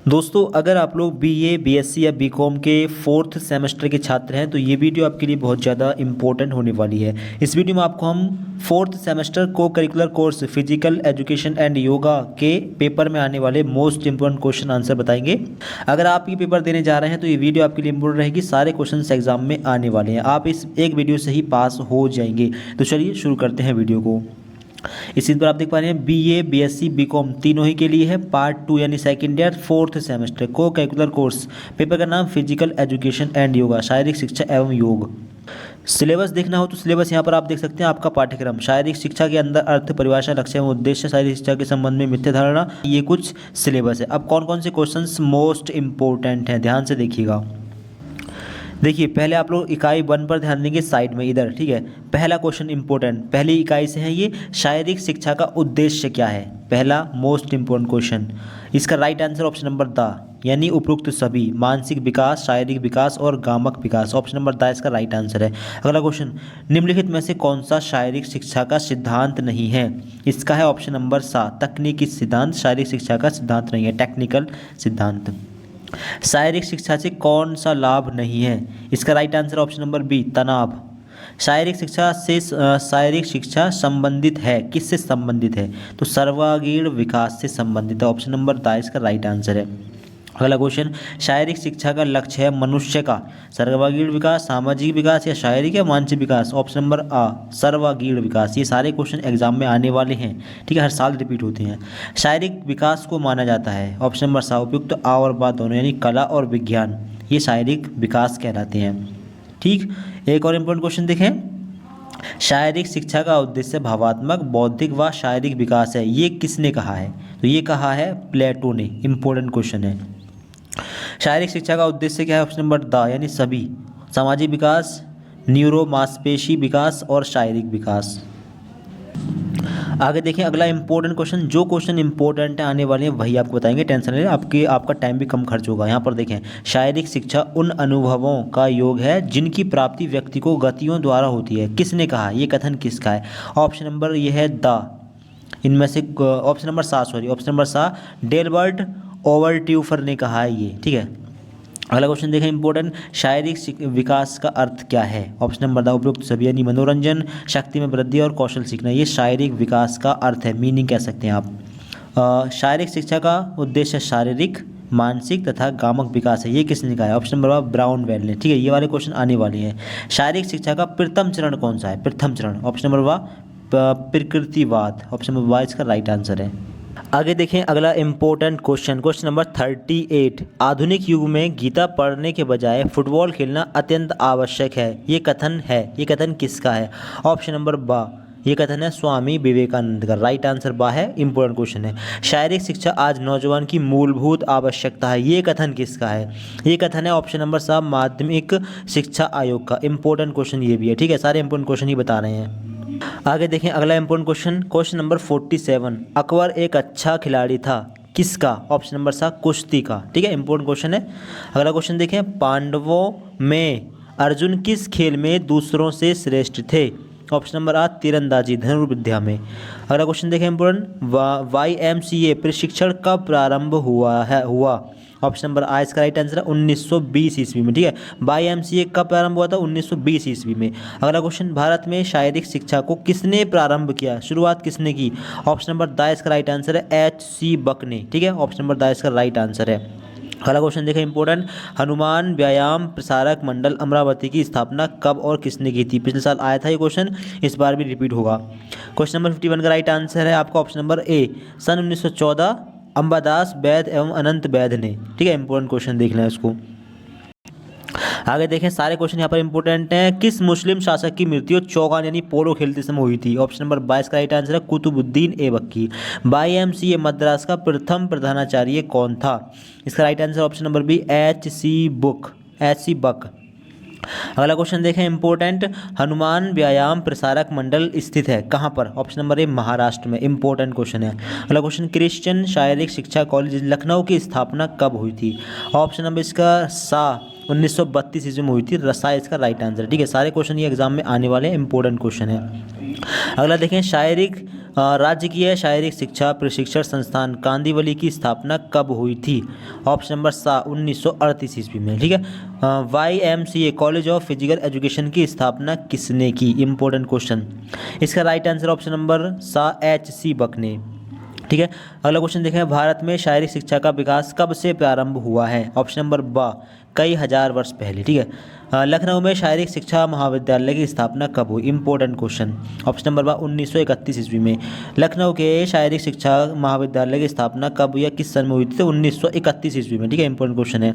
दोस्तों, अगर आप लोग बीए, बीएससी या बीकॉम के फोर्थ सेमेस्टर के छात्र हैं तो ये वीडियो आपके लिए बहुत ज़्यादा इंपॉर्टेंट होने वाली है। इस वीडियो में आपको हम फोर्थ सेमेस्टर को curricular course physical education and yoga के पेपर में आने वाले मोस्ट इंपॉर्टेंट क्वेश्चन आंसर बताएंगे। अगर आप ये पेपर देने जा रहे हैं तो ये वीडियो आपके लिए इंपॉर्टेंट रहेगी। सारे क्वेश्चन एग्जाम में आने वाले हैं, आप इस एक वीडियो से ही पास हो जाएंगे। तो चलिए शुरू करते हैं वीडियो को। इसी पर आप देख पा रहे हैं बीए, बीएससी, बीकॉम तीनों ही के लिए है पार्ट 2 यानी सेकेंड ईयर फोर्थ सेमेस्टर को करिकुलर कोर्स। पेपर का नाम फिजिकल एजुकेशन एंड योगा, शारीरिक शिक्षा एवं योग। सिलेबस देखना हो तो सिलेबस यहाँ पर आप देख सकते हैं। आपका पाठ्यक्रम शारीरिक शिक्षा के अंदर अर्थ, परिभाषा, लक्ष्य एवं उद्देश्य, शारीरिक शिक्षा के संबंध में मिथ्या धारणा, ये कुछ सिलेबस है। अब कौन कौन से क्वेश्चंस मोस्ट इंपॉर्टेंट हैं, ध्यान से देखिएगा। देखिए, पहले आप लोग इकाई 1 पर ध्यान देंगे, साइड में इधर, ठीक है। पहला क्वेश्चन इंपॉर्टेंट, पहली इकाई से है ये, शारीरिक शिक्षा का उद्देश्य क्या है। पहला मोस्ट इंपॉर्टेंट क्वेश्चन, इसका right answer option number the यानी उपरोक्त सभी, मानसिक विकास, शारीरिक विकास और गामक विकास, ऑप्शन नंबर द इसका राइट आंसर है। अगला क्वेश्चन, निम्नलिखित में से कौन सा शारीरिक शिक्षा का सिद्धांत नहीं है। इसका है ऑप्शन नंबर सा, तकनीकी सिद्धांत शारीरिक शिक्षा का सिद्धांत नहीं है, टेक्निकल सिद्धांत। शारीरिक शिक्षा से कौन सा लाभ नहीं है। इसका right answer option number B, तनाव। शारीरिक शिक्षा से शारीरिक शिक्षा संबंधित है, किससे संबंधित है, तो सर्वांगीण विकास से संबंधित है, ऑप्शन नंबर द इसका राइट आंसर है। अगला क्वेश्चन, शारीरिक शिक्षा का लक्ष्य है मनुष्य का सर्वांगीण विकास, सामाजिक विकास या शारीरिक या मानसिक विकास, ऑप्शन नंबर आ, सर्वांगीण विकास। ये सारे क्वेश्चन एग्जाम में आने वाले हैं, ठीक है, हर साल रिपीट होते हैं। शारीरिक विकास को माना जाता है, ऑप्शन नंबर सा, उपयुक्त आ और बा दोनों यानी कला और विज्ञान, ये शारीरिक विकास कहलाते हैं। ठीक, एक और इम्पोर्टेंट क्वेश्चन देखें, शारीरिक शिक्षा का उद्देश्य भावात्मक, बौद्धिक व शारीरिक विकास है, ये किसने कहा है, तो ये कहा है प्लेटो ने। इंपॉर्टेंट क्वेश्चन है। शारीरिक शिक्षा का उद्देश्य क्या है, ऑप्शन नंबर द यानी सभी, सामाजिक विकास, न्यूरो मांसपेशी विकास और शारीरिक विकास। आगे देखें अगला इंपॉर्टेंट क्वेश्चन, जो क्वेश्चन इंपॉर्टेंट आने वाले हैं वही आपको बताएंगे, टेंशन नहीं, आपका टाइम भी कम खर्च होगा। यहाँ पर देखें, शारीरिक शिक्षा उन अनुभवों का योग है जिनकी प्राप्ति व्यक्ति को गतियों द्वारा होती है, किसने कहा, ये कथन किसका है, ऑप्शन नंबर ये है द, इनमें से ऑप्शन नंबर सा, ऑप्शन नंबर सा, डेलबर्ट ओवरट्यूफर ने कहा है ये, ठीक है। अगला क्वेश्चन देखें इंपॉर्टेंट, शारीरिक विकास का अर्थ क्या है, ऑप्शन नंबर द उपरोक्त सभी यानी मनोरंजन, शक्ति में वृद्धि और कौशल सीखना, ये शारीरिक विकास का अर्थ है, मीनिंग कह सकते हैं आप। शारीरिक शिक्षा का उद्देश्य शारीरिक, मानसिक तथा गामक विकास है, ये किसने कहा है, ऑप्शन नंबर ब्राउन वेल ने, ठीक है। ये वाले क्वेश्चन आने वाले हैं। शारीरिक शिक्षा का प्रथम चरण कौन सा है, प्रथम चरण, ऑप्शन नंबर प्रकृतिवाद, ऑप्शन नंबर वाई इसका राइट आंसर है। आगे देखें अगला इंपॉर्टेंट क्वेश्चन, क्वेश्चन नंबर 38, आधुनिक युग में गीता पढ़ने के बजाय फुटबॉल खेलना अत्यंत आवश्यक है, ये कथन है, ये कथन किसका है, ऑप्शन नंबर बा, ये कथन है स्वामी विवेकानंद का, राइट आंसर बा है। इंपॉर्टेंट क्वेश्चन है, शारीरिक शिक्षा आज नौजवान की मूलभूत आवश्यकता है, ये कथन किसका है, ये कथन है ऑप्शन नंबर सा, माध्यमिक शिक्षा आयोग का। इंपॉर्टेंट क्वेश्चन ये भी है, ठीक है, सारे इंपॉर्टेंट क्वेश्चन ही बता रहे हैं। आगे देखें अगला important question, question number 47, Akbar एक अच्छा खिलाड़ी था, किसका, ऑप्शन नंबर सा, कुश्ती का, ठीक है। इंपॉर्टेंट क्वेश्चन है। अगला क्वेश्चन देखें, पांडवों में अर्जुन किस खेल में दूसरों से श्रेष्ठ थे, ऑप्शन नंबर आ, तीरंदाजी, धनुर्विद्या में। अगला क्वेश्चन देखें इंपॉर्टेंट, YMCA प्रशिक्षण कब प्रारंभ हुआ, ऑप्शन नंबर आ इसका राइट आंसर है 1920 ईस्वी में, ठीक है। YMCA कब प्रारंभ हुआ था, 1920 ईस्वी में। अगला क्वेश्चन, भारत में शारीरिक शिक्षा को किसने प्रारंभ किया, शुरुआत किसने की, ऑप्शन नंबर द इसका राइट आंसर है HC बक ने, ठीक है, ऑप्शन नंबर द इसका राइट आंसर है। अगला क्वेश्चन देखें इंपॉर्टेंट, हनुमान व्यायाम प्रसारक मंडल अमरावती की स्थापना कब और किसने की थी, पिछले साल आया था ये क्वेश्चन, इस बार भी रिपीट होगा। क्वेश्चन नंबर 51 का राइट आंसर है आपका ऑप्शन नंबर ए, सन 1914 अंबादास वैद एवं अनंत वैद ने, ठीक है। इंपॉर्टेंट क्वेश्चन देख लें इसको। आगे देखें सारे क्वेश्चन यहाँ पर इंपॉर्टेंट हैं। किस मुस्लिम शासक की मृत्यु चौगान यानी पोलो खेलते समय हुई थी, ऑप्शन नंबर 22 का राइट आंसर है कुतुबुद्दीन ऐबकी। YMCA मद्रास का प्रथम प्रधानाचार्य कौन था, इसका right answer option number B, HC Buck. अगला क्वेश्चन देखें इंपॉर्टेंट, हनुमान व्यायाम प्रसारक मंडल स्थित है कहाँ पर, ऑप्शन नंबर ए, महाराष्ट्र में। इंपॉर्टेंट क्वेश्चन है। अगला क्वेश्चन, क्रिश्चियन शारीरिक शिक्षा कॉलेज लखनऊ की स्थापना कब हुई थी, ऑप्शन नंबर इसका सा, 1932 ईस्वी में हुई थी, रसा इसका राइट आंसर, ठीक है। सारे क्वेश्चन ये एग्जाम में आने वाले इंपॉर्टेंट क्वेश्चन है। अगला देखें, शारीरिक राजकीय शारीरिक शिक्षा प्रशिक्षण संस्थान कांदिवली की स्थापना कब हुई थी? ऑप्शन नंबर सा 1938 ईस्वी में। ठीक है। YMCA college of physical education की स्थापना किसने की? Important question. इसका राइट आंसर ऑप्शन नंबर सा HC बक ने। ठीक है। अगला क्वेश्चन देखें, भारत में शारीरिक शिक्षा का विकास कब से प्रारंभ हुआ है? ऑप्शन नंबर बा कई हजार वर्ष पहले। ठीक है। लखनऊ में शारीरिक शिक्षा महाविद्यालय की स्थापना कब हुई? Important question. ऑप्शन नंबर बा 1931 ईस्वी में। लखनऊ के शारीरिक शिक्षा महाविद्यालय की स्थापना कब हुई या किस सन में हुई थी? तो 1931 ईस्वी में। ठीक है, इंपॉर्टेंट क्वेश्चन है।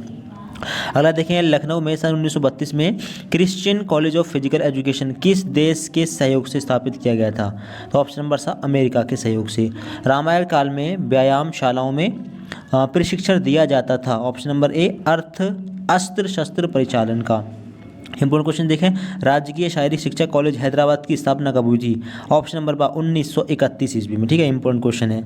अगला देखें, लखनऊ में सन 1932 में Christian college of physical education किस देश के सहयोग से स्थापित किया गया था? तो ऑप्शन नंबर सा अमेरिका के सहयोग से। रामायण काल में व्यायामशालाओं में प्रशिक्षण दिया जाता था। ऑप्शन नंबर ए अस्त्र शस्त्र परिचालन का। इंपॉर्टेंट क्वेश्चन देखें, राजकीय शारीरिक शिक्षा कॉलेज हैदराबाद की स्थापना कब हुई थी? ऑप्शन नंबर बा 1931 ईस्वी में। ठीक है, इंपॉर्टेंट क्वेश्चन है।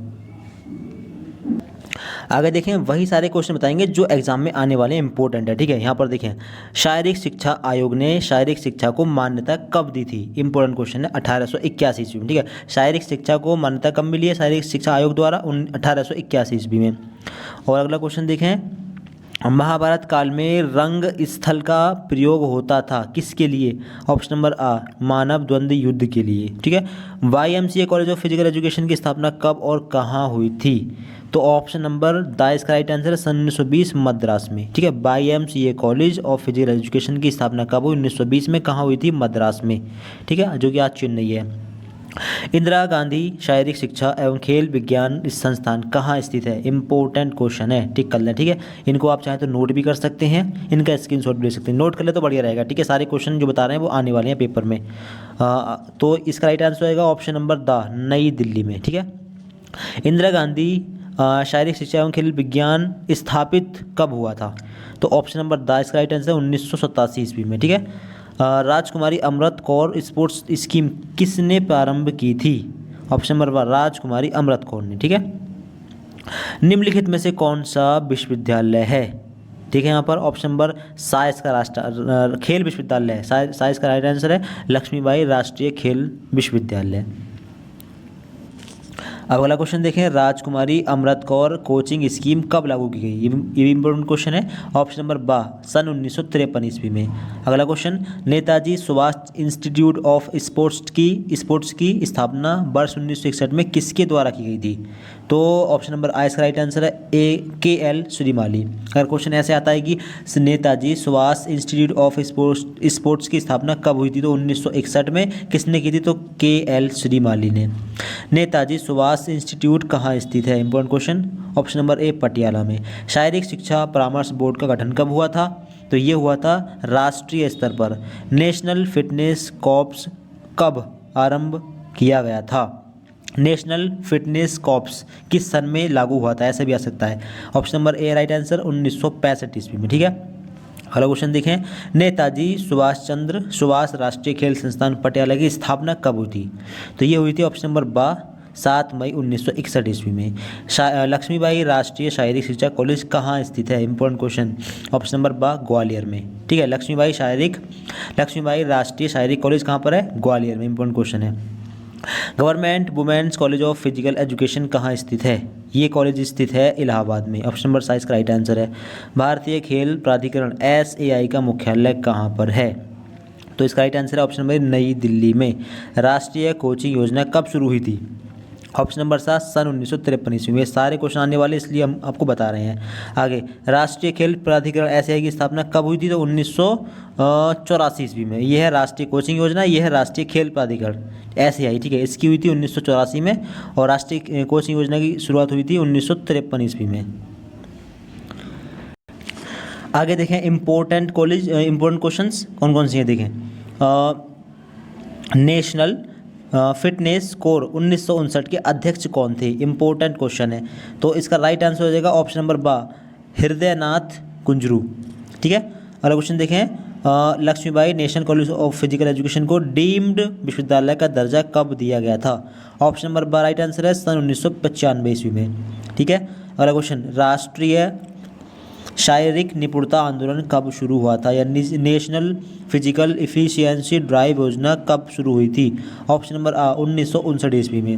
आगे देखें, वही सारे क्वेश्चन बताएंगे जो एग्जाम में आने वाले इंपॉर्टेंट है। ठीक है, यहाँ पर देखें, शारीरिक शिक्षा आयोग ने शारीरिक शिक्षा को मान्यता कब दी थी? इंपॉर्टेंट क्वेश्चन है, 1881 ईस्वी में। ठीक है, शारीरिक शिक्षा को मान्यता कब मिली है शारीरिक शिक्षा आयोग द्वारा? 1881 ईस्वी में। और अगला क्वेश्चन देखें, महाभारत काल में रंग स्थल का प्रयोग होता था किसके लिए? ऑप्शन नंबर आ मानव द्वंद्व युद्ध के लिए। ठीक है। YMCA college of physical education की स्थापना कब और कहाँ हुई थी? तो ऑप्शन नंबर द इसका राइट आंसर है सन 1920 मद्रास में। ठीक है, YMCA college of physical education की स्थापना कब हुई? 1920 में। कहाँ हुई थी? मद्रास में। ठीक है, जो कि आज चेन्नई है। इंदिरा गांधी शारीरिक शिक्षा एवं खेल विज्ञान संस्थान कहाँ स्थित है? इंपॉर्टेंट क्वेश्चन है, टिक कर लें। ठीक है, इनको आप चाहें तो नोट भी कर सकते हैं, इनका स्क्रीनशॉट भी ले सकते हैं। नोट कर ले तो बढ़िया रहेगा। ठीक है, सारे क्वेश्चन जो बता रहे हैं वो आने वाले हैं पेपर में। तो इसका राइट आंसर होगा ऑप्शन नंबर द नई दिल्ली में। ठीक है। इंदिरा गांधी शारीरिक शिक्षा एवं खेल विज्ञान स्थापित कब हुआ था? तो ऑप्शन नंबर द इसका राइट आंसर 1987 ईस्वी में। ठीक है। राजकुमारी अमृत कौर स्पोर्ट्स स्कीम किसने प्रारंभ की थी? ऑप्शन नंबर वन राजकुमारी अमृत कौर ने। ठीक है। निम्नलिखित में से कौन सा विश्वविद्यालय है? ठीक है, यहाँ पर ऑप्शन नंबर सा इसका खेल विश्वविद्यालय है। सा इसका राइट आंसर है लक्ष्मीबाई राष्ट्रीय खेल विश्वविद्यालय। अब अगला क्वेश्चन देखें, राजकुमारी अमृत कौर कोचिंग स्कीम कब लागू की गई? ये भी इंपॉर्टेंट क्वेश्चन है। ऑप्शन नंबर बा सन 1953 ईस्वी में। अगला question, Netaji Subhash institute of sports की स्थापना वर्ष 1961 में किसके द्वारा की गई थी? तो ऑप्शन नंबर आ इसका राइट आंसर है KL श्रीमाली। अगर क्वेश्चन ऐसे आता है कि Netaji Subhash institute of sports की स्थापना कब हुई थी? तो 1961 में। किसने की थी? तो KL श्रीमाली ने। नेताजी सुभाष इंस्टीट्यूट कहाँ स्थित है? Important question. Option number A Patiala में। शारीरिक शिक्षा परामर्श बोर्ड का गठन कब हुआ था? तो ये हुआ था राष्ट्रीय स्तर पर। नेशनल फिटनेस कॉर्प्स कब आरंभ किया गया था? नेशनल फिटनेस कॉर्प्स किस सन में लागू हुआ था? ऐसे भी आ सकता है। Option number A right answer 1965 ईस्वी में। ठीक है। अगला क्वेश्चन देखें, नेताजी सुभाष राष्ट्रीय खेल संस्थान पटियाला की स्थापना कब हुई थी? तो ये हुई थी ऑप्शन नंबर बा 7 मई 1961 ईस्वी में। लक्ष्मीबाई राष्ट्रीय शारीरिक शिक्षा कॉलेज कहाँ स्थित है? Important question. ऑप्शन नंबर बा ग्वालियर में। ठीक है, लक्ष्मीबाई राष्ट्रीय शारीरिक कॉलेज कहाँ पर है? ग्वालियर में। इंपॉर्टेंट क्वेश्चन है। Government women's college of physical education कहाँ स्थित है? ये कॉलेज स्थित है इलाहाबाद में। ऑप्शन नंबर साइज का राइट आंसर है। भारतीय खेल प्राधिकरण SAI का मुख्यालय कहाँ पर है? तो इसका राइट आंसर है ऑप्शन नंबर नई दिल्ली में। राष्ट्रीय कोचिंग योजना कब शुरू हुई थी? ऑप्शन नंबर 7 सन 1953 ईस्वी में। सारे क्वेश्चन आने वाले इसलिए हम आपको बता रहे हैं। आगे, राष्ट्रीय खेल प्राधिकरण SAI की स्थापना कब हुई थी? तो 1984 ईस्वी में। यह है राष्ट्रीय कोचिंग योजना, यह है राष्ट्रीय खेल प्राधिकरण SAI। ठीक है, इसकी हुई थी 1984 में और राष्ट्रीय कोचिंग योजना की शुरुआत हुई थी 1953 ईस्वी में। आगे देखें, इंपॉर्टेंट क्वेश्चंस कौन कौन से हैं देखें। नेशनल फिटनेस कोर 1959 के अध्यक्ष कौन थे? इंपॉर्टेंट क्वेश्चन है। तो इसका राइट आंसर हो जाएगा ऑप्शन नंबर बा हृदयनाथ कुंजरू। ठीक है। अगला क्वेश्चन देखें, Lakshmibai national college of physical education को डीम्ड विश्वविद्यालय का दर्जा कब दिया गया था? Option number B right answer है सन 1995 ईस्वी में। ठीक है। अगला क्वेश्चन, राष्ट्रीय शारीरिक निपुणता आंदोलन कब शुरू हुआ था? या नेशनल फिजिकल इफिशियंसी ड्राइव योजना कब शुरू हुई थी? ऑप्शन नंबर आ 1959 ईस्वी में।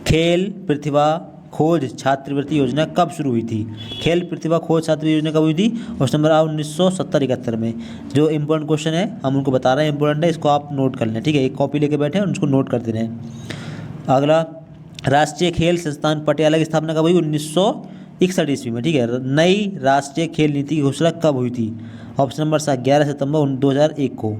खेल प्रतिभा खोज छात्रवृत्ति योजना कब शुरू हुई थी? खेल प्रतिभा खोज छात्रवृत्ति योजना कब हुई थी? ऑप्शन नंबर 1970-71 में। जो इंपॉर्टेंट क्वेश्चन है हम उनको बता रहे हैं, इंपॉर्टेंट है, इसको आप नोट कर लें, ठीक है। एक कॉपी लेके बैठे और उसको नोट करते रहें। अगला, राष्ट्रीय खेल संस्थान पटियाला की स्थापना कब हुई? 1961 ईस्वी में, ठीक है। नई राष्ट्रीय खेल नीति की घोषणा कब हुई थी? ऑप्शन नंबर 11 सितंबर 2001 को।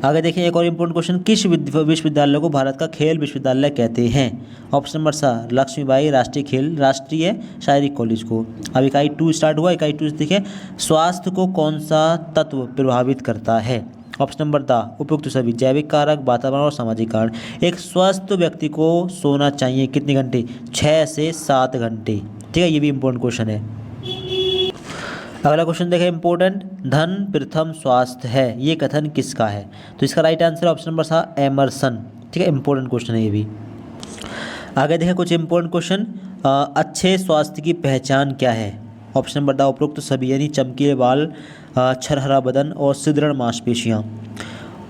आगे देखें एक और इम्पोर्टेंट क्वेश्चन, किस विश्वविद्यालय को भारत का खेल विश्वविद्यालय कहते हैं? ऑप्शन नंबर लक्ष्मीबाई राष्ट्रीय शारीरिक कॉलेज को। अब इकाई 2 स्टार्ट हुआ। इकाई 2 देखें, स्वास्थ्य को कौन सा तत्व प्रभावित करता है? ऑप्शन नंबर उपयुक्त सभी, जैविक कारक, वातावरण और सामाजिक कारण। एक स्वस्थ व्यक्ति को सोना चाहिए कितने घंटे? 6 से 7 घंटे, ठीक है। ये भी इम्पोर्टेंट क्वेश्चन है। अगला क्वेश्चन देखें इंपॉर्टेंट, धन प्रथम स्वास्थ्य है, ये कथन किसका है? तो इसका right answer option number Emerson, ठीक है। इंपॉर्टेंट क्वेश्चन है ये भी। आगे देखें कुछ इंपॉर्टेंट क्वेश्चन, अच्छे स्वास्थ्य की पहचान क्या है? ऑप्शन नंबर उपरोक्त सभी, यानी चमकीले बाल, छरहरा बदन और सुदृढ़ मांसपेशियां।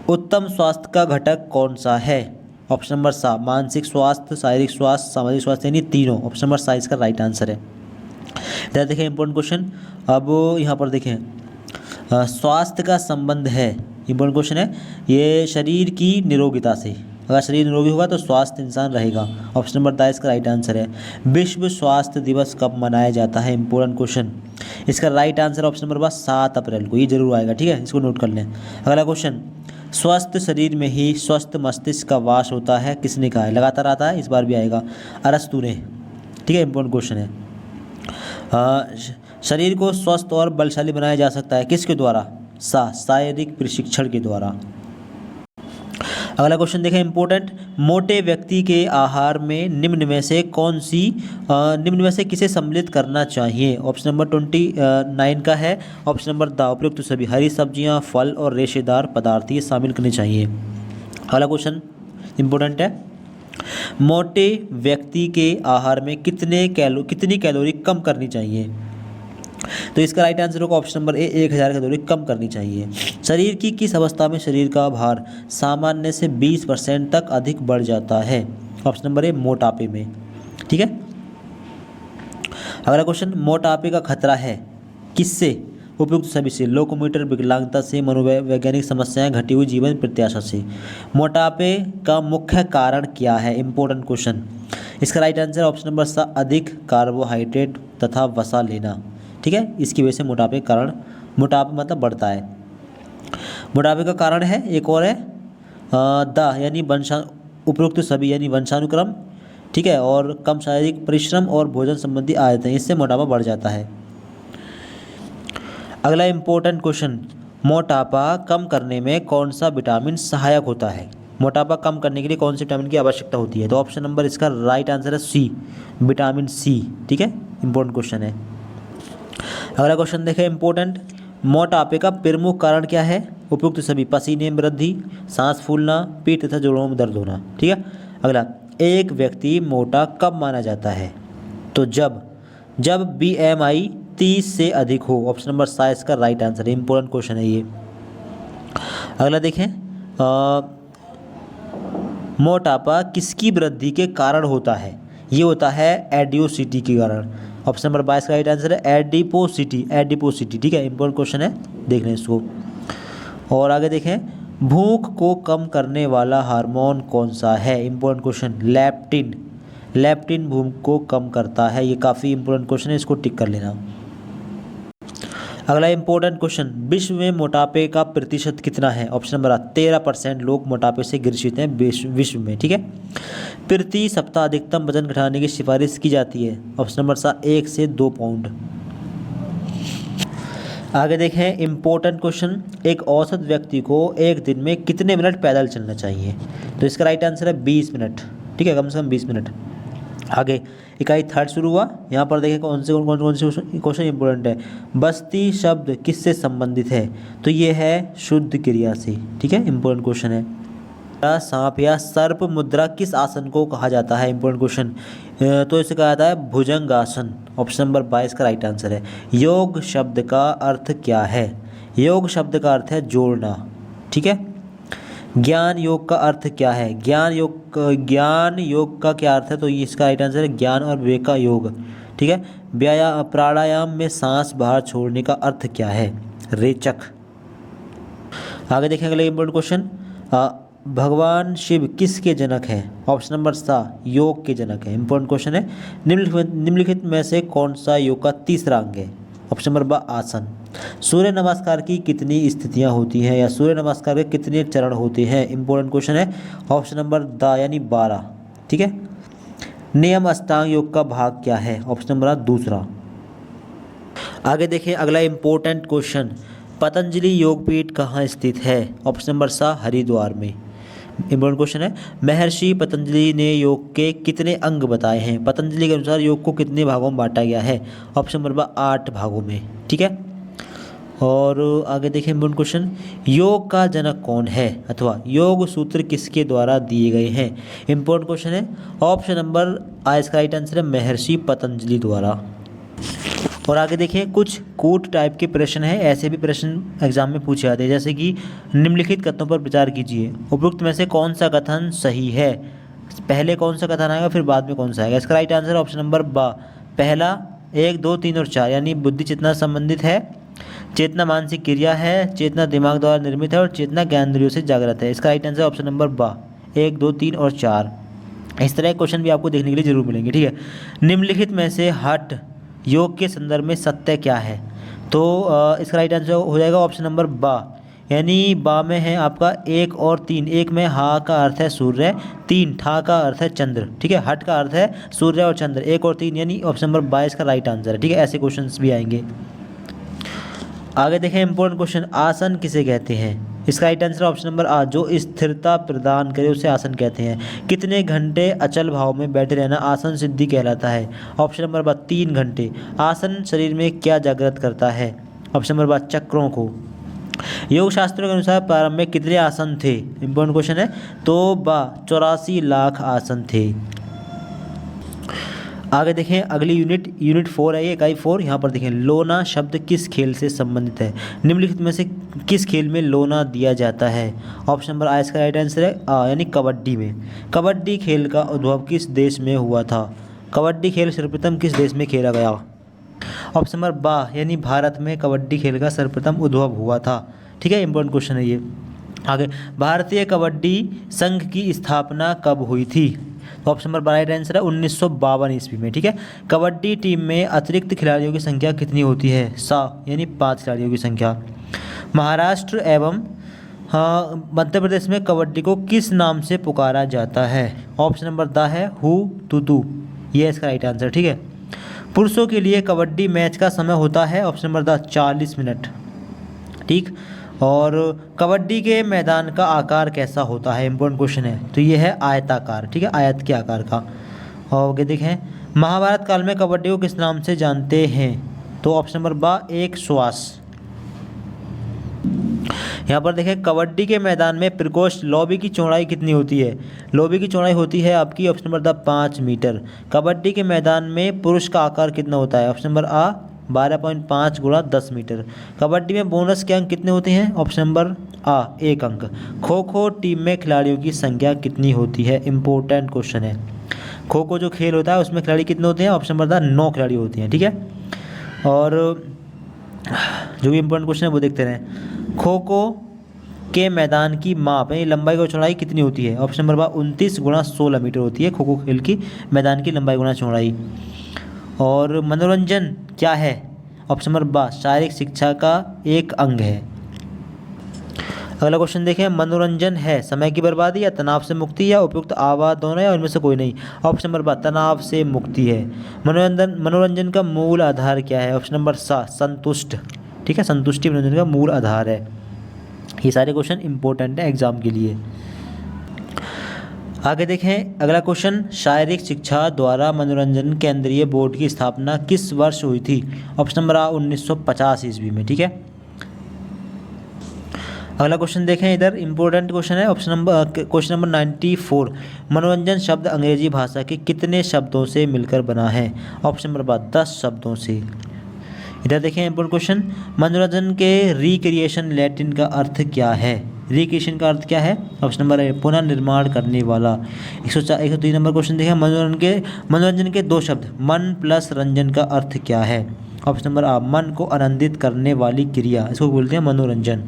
उत्तम स्वास्थ्य का घटक कौन सा है? ऑप्शन नंबर मानसिक स्वास्थ्य, शारीरिक स्वास्थ्य, सामाजिक स्वास्थ्य, यानी तीनों। ऑप्शन नंबर इसका राइट आंसर है। इधर देखें इंपॉर्टेंट क्वेश्चन, अब यहाँ पर देखें स्वास्थ्य का संबंध है, इंपॉर्टेंट क्वेश्चन है ये, शरीर की निरोगिता से। अगर शरीर निरोगी होगा तो स्वास्थ्य इंसान रहेगा। ऑप्शन नंबर इसका राइट आंसर है। विश्व स्वास्थ्य दिवस कब मनाया जाता है? Important question. इसका राइट आंसर ऑप्शन नंबर 7 अप्रैल को, ये जरूर आएगा, ठीक है, इसको नोट कर लें। अगला क्वेश्चन, स्वस्थ शरीर में ही स्वस्थ मस्तिष्क का वास होता है, किसने कहा है? लगातार आता है, इस बार भी आएगा, अरस्तू ने, ठीक है। इंपॉर्टेंट क्वेश्चन है। शरीर को स्वस्थ और बलशाली बनाया जा सकता है किसके द्वारा? शारीरिक प्रशिक्षण के द्वारा। अगला क्वेश्चन देखें इंपॉर्टेंट, मोटे व्यक्ति के आहार में निम्न में से किसे सम्मिलित करना चाहिए? ऑप्शन नंबर 29 का है। ऑप्शन नंबर उपयुक्त सभी, हरी सब्जियां, फल और रेशेदार पदार्थ ये शामिल करने चाहिए। अगला क्वेश्चन इंपॉर्टेंट है, मोटे व्यक्ति के आहार में कितनी कैलोरी कम करनी चाहिए? तो इसका राइट आंसर होगा ऑप्शन नंबर 1000 कैलोरी कम करनी चाहिए। शरीर की किस अवस्था में शरीर का भार सामान्य से 20% तक अधिक बढ़ जाता है? ऑप्शन नंबर मोटापे में, ठीक है। अगला क्वेश्चन, मोटापे का खतरा है किससे? उपयुक्त सभी से, लोकोमोटर विकलांगता से, मनोवैज्ञानिक समस्याएं, घटी हुई जीवन प्रत्याशा से। मोटापे का मुख्य कारण क्या है? Important question. इसका राइट आंसर ऑप्शन नंबर अधिक कार्बोहाइड्रेट तथा वसा लेना, ठीक है। इसकी वजह से मोटापा मतलब बढ़ता है। मोटापे का कारण है एक और है यानी उपरोक्त सभी यानी वंशानुक्रम, ठीक है, और कम शारीरिक परिश्रम और भोजन संबंधी आदतें, इससे मोटापा बढ़ जाता है। अगला इंपॉर्टेंट क्वेश्चन, मोटापा कम करने में कौन सा विटामिन सहायक होता है? मोटापा कम करने के लिए कौन से विटामिन की आवश्यकता होती है? तो ऑप्शन नंबर इसका राइट आंसर है सी, विटामिन सी, ठीक है। इंपॉर्टेंट क्वेश्चन है। अगला क्वेश्चन देखें इंपॉर्टेंट, मोटापे का प्रमुख कारण क्या है? उपयुक्त सभी, पसीने में वृद्धि, सांस फूलना, पीठ तथा जोड़ों में दर्द होना, ठीक है। अगला, एक व्यक्ति मोटा कब माना जाता है? तो जब BMI 30 से अधिक हो। ऑप्शन नंबर साइज का राइट आंसर है। इंपॉर्टेंट क्वेश्चन है ये। अगला देखें, मोटापा किसकी वृद्धि के कारण होता है? ये होता है एडियोसिटी के कारण। ऑप्शन नंबर 22 का राइट आंसर है एडिपोसिटी, ठीक है। इंपॉर्टेंट क्वेश्चन है, देख लें इसको। और आगे देखें, भूख को कम करने वाला हार्मोन कौन सा है? इंपॉर्टेंट क्वेश्चन, लेप्टिन भूख को कम करता है। ये काफ़ी इंपॉर्टेंट क्वेश्चन है, इसको टिक कर लेना। अगला इंपॉर्टेंट क्वेश्चन, विश्व में मोटापे का प्रतिशत कितना है? ऑप्शन नंबर 13% लोग मोटापे से ग्रसित हैं विश्व में, ठीक है। प्रति सप्ताह अधिकतम वजन घटाने की सिफारिश की जाती है। ऑप्शन नंबर 1 से 2 पाउंड। आगे देखें इंपॉर्टेंट क्वेश्चन, एक औसत व्यक्ति को एक दिन में कितने मिनट पैदल चलना चाहिए? तो इसका राइट आंसर है 20 मिनट, ठीक है, कम से कम 20 मिनट। आगे इकाई 3 शुरू हुआ। यहाँ पर देखें कौन से क्वेश्चन इंपॉर्टेंट है। बस्ती शब्द किससे संबंधित है? तो ये है शुद्ध क्रिया से, ठीक है। इंपॉर्टेंट क्वेश्चन है। सांप या सर्प मुद्रा किस आसन को कहा जाता है? Important question. तो इसे कहा जाता है भुजंगासन। ऑप्शन नंबर 22 का राइट आंसर है। योग शब्द का अर्थ क्या है? योग शब्द का अर्थ है जोड़ना, ठीक है। ज्ञान योग का अर्थ क्या है? ज्ञान योग का क्या अर्थ है? तो इसका राइट आंसर है ज्ञान और विवेक का योग। ठीक है। प्राणायाम में सांस बाहर छोड़ने का अर्थ क्या है? रेचक। आगे देखें अगले इम्पोर्टेंट क्वेश्चन। भगवान शिव किसके जनक हैं? ऑप्शन नंबर सा योग के जनक है। इंपॉर्टेंट क्वेश्चन है। निम्नलिखित में से कौन सा योग का तीसरा अंग है? ऑप्शन नंबर बा आसन। सूर्य नमस्कार की कितनी स्थितियां होती हैं या सूर्य नमस्कार के कितने चरण होते हैं? इंपॉर्टेंट क्वेश्चन है। ऑप्शन नंबर द यानी 12। ठीक है। नियम अष्टांग योग का भाग क्या है? ऑप्शन नंबर दूसरा। आगे देखिए अगला इंपॉर्टेंट क्वेश्चन। पतंजलि योगपीठ कहाँ स्थित है? ऑप्शन नंबर सा हरिद्वार में। इंपॉर्टेंट क्वेश्चन है। महर्षि पतंजलि ने योग के कितने अंग बताए हैं? पतंजलि के अनुसार योग को कितने भागों में बांटा गया है? ऑप्शन नंबर 8 भागों में। ठीक है। और आगे देखें इंपॉर्टेंट क्वेश्चन। योग का जनक कौन है अथवा योग सूत्र किसके द्वारा दिए गए हैं? इंपॉर्टेंट क्वेश्चन है। ऑप्शन नंबर आ इसका राइट आंसर है महर्षि पतंजलि द्वारा। और आगे देखिए कुछ कूट टाइप के प्रश्न हैं। ऐसे भी प्रश्न एग्जाम में पूछे जाते हैं, जैसे कि निम्नलिखित कथनों पर विचार कीजिए। उपरोक्त में से कौन सा कथन सही है? पहले कौन सा कथन आएगा फिर बाद में कौन सा आएगा? इसका राइट आंसर ऑप्शन नंबर बा पहला 1, 2, 3 और 4 यानी बुद्धि चेतना संबंधित है, चेतना मानसिक क्रिया है, चेतना दिमाग द्वारा निर्मित है और चेतना ज्ञानेंद्रियों से जागृत है। इसका राइट आंसर ऑप्शन नंबर बा 1, 2, 3 और 4। इस तरह के क्वेश्चन भी आपको देखने के लिए जरूर मिलेंगे। ठीक है। निम्नलिखित में से हठ योग के संदर्भ में सत्य क्या है? तो इसका राइट आंसर हो जाएगा ऑप्शन नंबर बा यानी बा में है आपका 1 और 3। 1 में हा का अर्थ है सूर्य, 3 ठा का अर्थ है चंद्र। ठीक है। हट का अर्थ है सूर्य और चंद्र। 1 और 3 यानी ऑप्शन नंबर 22 का राइट आंसर है। ठीक है। ऐसे क्वेश्चंस भी आएंगे। आगे देखें इंपॉर्टेंट क्वेश्चन। आसन किसे कहते हैं? इसका राइट आंसर ऑप्शन नंबर आ जो स्थिरता प्रदान करे उसे आसन कहते हैं। कितने घंटे अचल भाव में बैठे रहना आसन सिद्धि कहलाता है? ऑप्शन नंबर बा 3 घंटे। आसन शरीर में क्या जागृत करता है? ऑप्शन नंबर बा चक्रों को। योग शास्त्रों के अनुसार प्रारंभ में कितने आसन थे? इंपॉर्टेंट क्वेश्चन है। तो बा 84 लाख आसन थे। आगे देखें अगली यूनिट 4 है ये, इकाई 4। यहाँ पर देखें लोना शब्द किस खेल से संबंधित है? निम्नलिखित में से किस खेल में लोना दिया जाता है? ऑप्शन नंबर आ इसका राइट आंसर है आ यानी कबड्डी में। कबड्डी खेल का उद्भव किस देश में हुआ था? कबड्डी खेल सर्वप्रथम किस देश में खेला गया? ऑप्शन नंबर बा यानी भारत में कबड्डी खेल का सर्वप्रथम उद्भव हुआ था। ठीक है। इंपॉर्टेंट क्वेश्चन है ये। आगे भारतीय कबड्डी संघ की स्थापना कब हुई थी? तो ऑप्शन नंबर राइट आंसर है 1952 ईस्वी में। ठीक है। कबड्डी टीम में अतिरिक्त खिलाड़ियों की संख्या कितनी होती है? सा यानी 5 खिलाड़ियों की संख्या। महाराष्ट्र एवं मध्य प्रदेश में कबड्डी को किस नाम से पुकारा जाता है? ऑप्शन नंबर द है हु तुतु, ये इसका राइट आंसर। ठीक है। पुरुषों के लिए कबड्डी मैच का समय होता है ऑप्शन नंबर द 40 मिनट। ठीक। और कबड्डी के मैदान का आकार कैसा होता है? इंपॉर्टेंट क्वेश्चन है। तो ये है आयताकार। ठीक है। आयत के आकार का। और आगे देखें महाभारत काल में कबड्डी को किस नाम से जानते हैं? तो ऑप्शन नंबर बा एक श्वास। यहाँ पर देखें कबड्डी के मैदान में प्रकोष्ठ लॉबी की चौड़ाई कितनी होती है? लॉबी की चौड़ाई होती है आपकी ऑप्शन नंबर 5 मीटर। कबड्डी के मैदान में पुरुष का आकार कितना होता है? ऑप्शन नंबर आ 12.5 गुणा 10 मीटर। कबड्डी में बोनस के अंक कितने होते हैं? ऑप्शन नंबर आ 1 अंक। खो खो टीम में खिलाड़ियों की संख्या कितनी होती है? इंपॉर्टेंट क्वेश्चन है। खो खो जो खेल होता है उसमें खिलाड़ी कितने होते हैं? ऑप्शन नंबर 9 खिलाड़ी होते हैं। ठीक है। और जो भी इंपॉर्टेंट क्वेश्चन है वो देखते रहें। खो खो के मैदान की माप यानी लंबाई और चौड़ाई कितनी होती है? ऑप्शन नंबर 29 गुणा 16 मीटर होती है खो खो खेल की मैदान की लंबाई गुणा चौड़ाई। और मनोरंजन क्या है? ऑप्शन नंबर बा शारीरिक शिक्षा का एक अंग है। अगला क्वेश्चन देखें। मनोरंजन है समय की बर्बादी या तनाव से मुक्ति या उपयुक्त आवाज दोनों या उनमें से कोई नहीं? ऑप्शन नंबर बा तनाव से मुक्ति है। मनोरंजन का मूल आधार क्या है? ऑप्शन नंबर सा संतुष्ट। ठीक है। संतुष्टि मनोरंजन का मूल आधार है। ये सारे क्वेश्चन इंपॉर्टेंट है एग्जाम के लिए। आगे देखें अगला क्वेश्चन। शारीरिक शिक्षा द्वारा मनोरंजन केंद्रीय बोर्ड की स्थापना किस वर्ष हुई थी? ऑप्शन नंबर आ 1950 ईस्वी में। ठीक है। अगला क्वेश्चन देखें इधर इंपॉर्टेंट क्वेश्चन है। Question number 94। मनोरंजन शब्द अंग्रेजी भाषा के कितने शब्दों से मिलकर बना है? ऑप्शन नंबर 10 शब्दों से। इधर देखें इंपॉर्टेंट क्वेश्चन। मनोरंजन के रिक्रिएशन लैटिन का अर्थ क्या है? रिक्रिएशन का अर्थ क्या है? ऑप्शन नंबर ए पुनर्निर्माण करने वाला। 103 नंबर क्वेश्चन देखें, मनोरंजन के दो शब्द मन प्लस रंजन का अर्थ क्या है? ऑप्शन नंबर आ मन को आनंदित करने वाली क्रिया, इसको बोलते हैं मनोरंजन।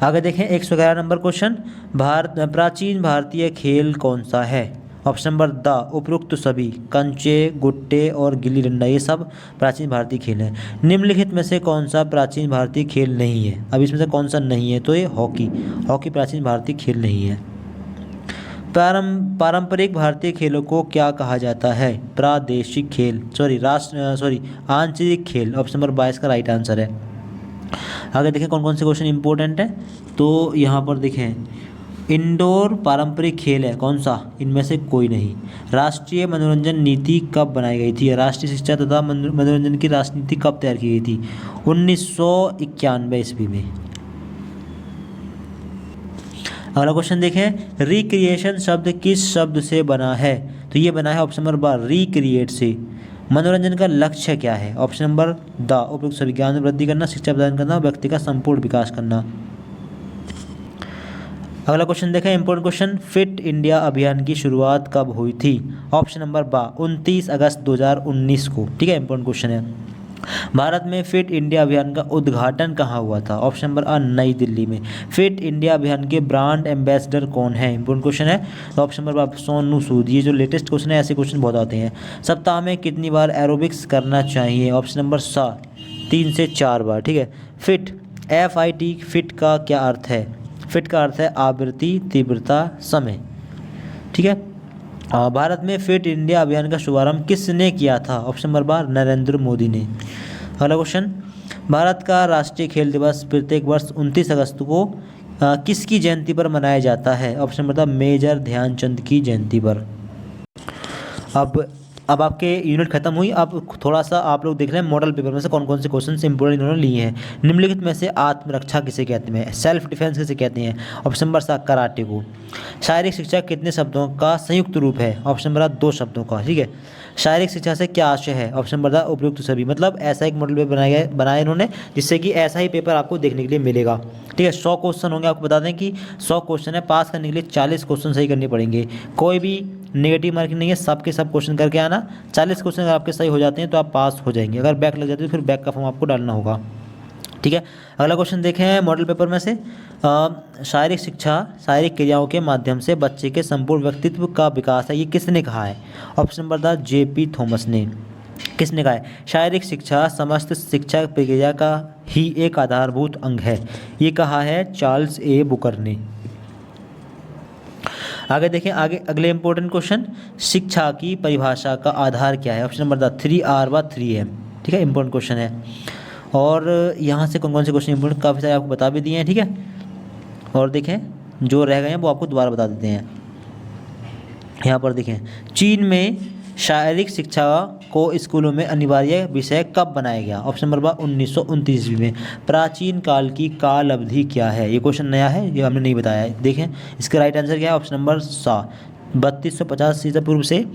आगे देखें 111 नंबर क्वेश्चन, प्राचीन भारतीय खेल कौन सा है? ऑप्शन नंबर द उपरोक्त सभी, कंचे, गुट्टे और गिल्ली डंडा, ये सब प्राचीन भारतीय खेल हैं। निम्नलिखित में से कौन सा प्राचीन भारतीय खेल नहीं है? अब इसमें से कौन सा नहीं है? तो ये हॉकी प्राचीन भारतीय खेल नहीं है। पारंपरिक भारतीय खेलों को क्या कहा जाता है? प्रादेशिक खेल, आंचलिक खेल। ऑप्शन नंबर 22 का राइट आंसर है। आगे देखें कौन कौन से क्वेश्चन इंपॉर्टेंट है, तो यहाँ पर देखें इंडोर पारंपरिक खेल है कौन सा? इनमें से कोई नहीं। राष्ट्रीय मनोरंजन नीति कब बनाई गई थी? राष्ट्रीय शिक्षा तथा मनोरंजन की राजनीति कब तैयार की गई थी? 1991 ईस्वी में। अगला क्वेश्चन देखें, रिक्रिएशन शब्द किस शब्द से बना है? तो ये बना है ऑप्शन नंबर बा रिक्रिएट से। मनोरंजन का लक्ष्य क्या है? ऑप्शन नंबर द उपयुक्त सभी, ज्ञान में वृद्धि करना, शिक्षा प्रदान करना, व्यक्ति का संपूर्ण विकास करना। अगला क्वेश्चन देखें इंपॉर्टेंट क्वेश्चन, फिट इंडिया अभियान की शुरुआत कब हुई थी? ऑप्शन नंबर बा 29 अगस्त 2019 को। ठीक है, इंपॉर्टेंट क्वेश्चन है। भारत में फिट इंडिया अभियान का उद्घाटन कहाँ हुआ था? ऑप्शन नंबर आ नई दिल्ली में। फिट इंडिया अभियान के ब्रांड एम्बेसडर कौन है? इंपॉर्टेंट क्वेश्चन है। तो ऑप्शन नंबर बा सोनू सूद। ये जो लेटेस्ट क्वेश्चन है, ऐसे क्वेश्चन बहुत आते हैं। सप्ताह में कितनी बार एरोबिक्स करना चाहिए? ऑप्शन नंबर सा 3 से 4 बार। ठीक है। फिट FIT फिट का क्या अर्थ है? फिट का अर्थ है आवृत्ति, तीव्रता, समय। ठीक है। भारत में फिट इंडिया अभियान का शुभारंभ किसने किया था? ऑप्शन नंबर बार नरेंद्र मोदी ने। अगला क्वेश्चन, भारत का राष्ट्रीय खेल दिवस प्रत्येक वर्ष 29 अगस्त को किसकी जयंती पर मनाया जाता है? ऑप्शन नंबर मेजर ध्यानचंद की जयंती पर। अब आपके यूनिट खत्म हुई। अब थोड़ा सा आप लोग देख रहे हैं मॉडल पेपर में से कौन कौन से क्वेश्चन इंपोर्टेंट इन्होंने लिए हैं। निम्नलिखित में से आत्मरक्षा किसे कहते हैं? सेल्फ डिफेंस किसे कहते हैं? ऑप्शन नंबर सा कराटे को। शारीरिक शिक्षा कितने शब्दों का संयुक्त रूप है? ऑप्शन नंबर 2 शब्दों का। ठीक है। शारीरिक शिक्षा से क्या आशय है? ऑप्शन नंबर उपयुक्त सभी, मतलब ऐसा एक मॉडल पेपर बनाया इन्होंने जिससे कि ऐसा ही पेपर आपको देखने के लिए मिलेगा। ठीक है। 100 क्वेश्चन होंगे। आपको बता दें कि 100 क्वेश्चन है, पास करने के लिए 40 क्वेश्चन सही करने पड़ेंगे। कोई भी नेगेटिव मार्किंग नहीं है, सबके सब क्वेश्चन करके आना। 40 क्वेश्चन अगर आपके सही हो जाते हैं तो आप पास हो जाएंगे। अगर बैक लग जाते हैं तो फिर बैक का फॉर्म आपको डालना होगा। ठीक है। अगला क्वेश्चन देखें मॉडल पेपर में से, शारीरिक शिक्षा शारीरिक क्रियाओं के माध्यम से बच्चे के संपूर्ण व्यक्तित्व का विकास है, ये किसने कहा है? Option number the JP Thomas ने। किसने कहा है? शारीरिक शिक्षा समस्त शिक्षा प्रक्रिया का ही एक आधारभूत अंग है, ये कहा है चार्ल्स A बुकर ने। आगे देखें, अगले इंपॉर्टेंट क्वेश्चन, शिक्षा की परिभाषा का आधार क्या है? ऑप्शन नंबर 3R व 3M। ठीक है, इंपॉर्टेंट क्वेश्चन है। और यहाँ से कौन कौन से क्वेश्चन इंपॉर्टेंट काफ़ी सारे आपको बता भी दिए हैं। ठीक है। और देखें जो रह गए हैं वो आपको दोबारा बता देते हैं। यहाँ पर देखें, चीन में शारीरिक शिक्षा को स्कूलों में अनिवार्य विषय कब बनाया गया? ऑप्शन नंबर 1929 ईस्वी में। प्राचीन काल की काल अवधि क्या है? ये क्वेश्चन नया है, ये हमने नहीं बताया है। देखें इसका राइट आंसर क्या है? ऑप्शन नंबर सा 3250 ईसा पूर्व से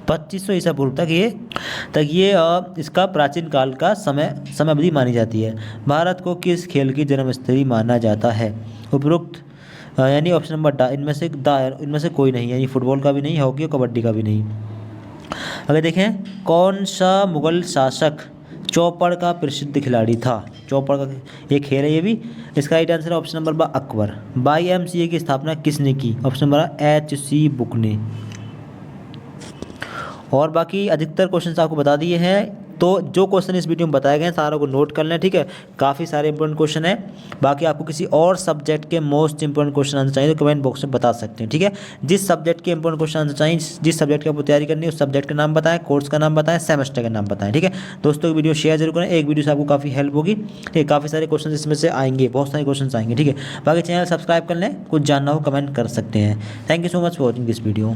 2500 ईसा पूर्व तक ये इसका प्राचीन काल का समय अवधि मानी जाती है। भारत को किस खेल की जन्मस्थली माना जाता है? उपरोक्त यानी ऑप्शन नंबर ड इनमें से कोई नहीं, यानी फुटबॉल का भी नहीं, हॉकी और कबड्डी का भी नहीं। अगर देखें, कौन सा मुगल शासक चौपड़ का प्रसिद्ध खिलाड़ी था? चौपड़ का एक खेल है ये भी। इसका राइट आंसर है ऑप्शन नंबर अकबर। YMCA की स्थापना किसने की? ऑप्शन नंबर HC बुक ने। और बाकी अधिकतर क्वेश्चन आपको बता दिए हैं। तो जो क्वेश्चन इस वीडियो में बताए गए हैं सारों को नोट कर लें। ठीक है। काफ़ी सारे इंपॉर्टेंट क्वेश्चन है। बाकी आपको किसी और सब्जेक्ट के मोस्ट इंपॉर्टेंट क्वेश्चन आंसर चाहिए तो कमेंट बॉक्स में बता सकते हैं। ठीक है। जिस सब्जेक्ट के इंपॉर्टेंट क्वेश्चन आंसर चाहिए, जिस सब्जेक्ट की आपको तैयारी करनी है उस सब्जेक्ट का नाम बताएं, कोर्स का नाम बताएं, सेमेस्टर का नाम बताएं। ठीक है। दोस्तों वीडियो शेयर जरूर करें, एक वीडियो से आपको काफ़ी हेल्प होगी। ठीक है। काफ़ी सारे क्वेश्चन इसमें से आएंगे, बहुत सारे क्वेश्चन आएंगे। ठीक है। बाकी चैनल सब्सक्राइब कर लें, कुछ जानना हो कमेंट कर सकते हैं। Thank you so much for watching this video.